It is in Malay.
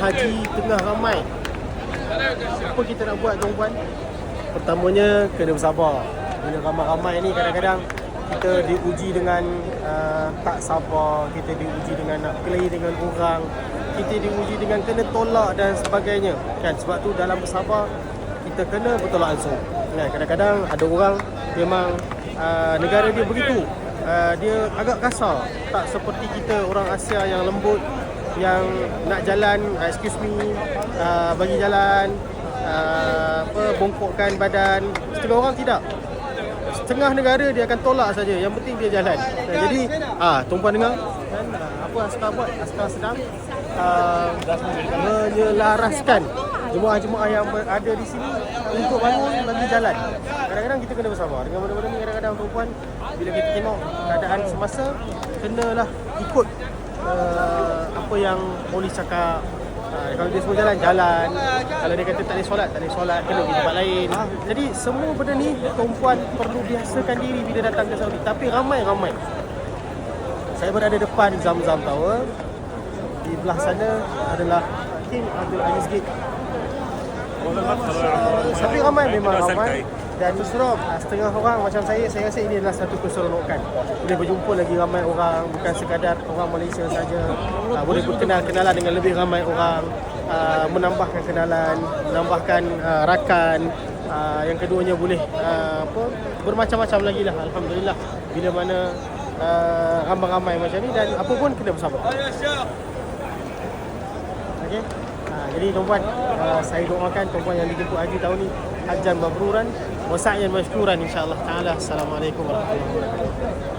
haji tengah ramai. Apa kita nak buat tuan-puan? Pertamanya kena bersabar. Bila ramai-ramai ni kadang-kadang kita diuji dengan tak sabar, kita diuji dengan nak kelahi dengan orang, kita diuji dengan kena tolak dan sebagainya kan. Sebab tu dalam bersabar kita kena bertolak ansur. Kadang-kadang ada orang memang negara dia begitu, dia agak kasar, tak seperti kita orang Asia yang lembut, yang nak jalan excuse me, bagi jalan, bongkokkan badan. Setengah orang tidak. Setengah negara dia akan tolak saja, yang penting dia jalan. Jadi tuan-puan dengar kan, apa askar buat? Askar sedang menyelaraskan jemaah-jemaah yang ada di sini untuk bangun bagi jalan. Kadang-kadang kita kena bersabar dengan benda-benda ni. Kadang-kadang tuan-puan, bila kita tengok keadaan semasa, kenalah ikut apa yang polis cakap. Kalau dia semua jalan. Kalau dia kata tak boleh solat, kena pergi tempat lain. Jadi semua benda ni tuan-puan perlu biasakan diri bila datang ke Saudi. Tapi ramai. Saya berada depan Zamzam Tower. Di belah sana adalah King Abdul Aziz Gate. Tapi ramai, memang ramai. Dan Nusra, setengah orang macam saya rasa ini adalah satu keseronokan. Boleh berjumpa lagi ramai orang, bukan sekadar orang Malaysia saja. Boleh berkenalan dengan lebih ramai orang, menambahkan kenalan, menambahkan rakan. Yang keduanya boleh bermacam-macam lagi lah. Alhamdulillah, bila mana ramai-ramai macam ni, dan apa pun kena bersabar. Okey. Jadi tuan-puan, saya doakan tuan-puan yang dijemput haji tahun ni hajjan mabruran wa sa'yan mashkuran insya-Allah taala. Assalamualaikum warahmatullahi wabarakatuh.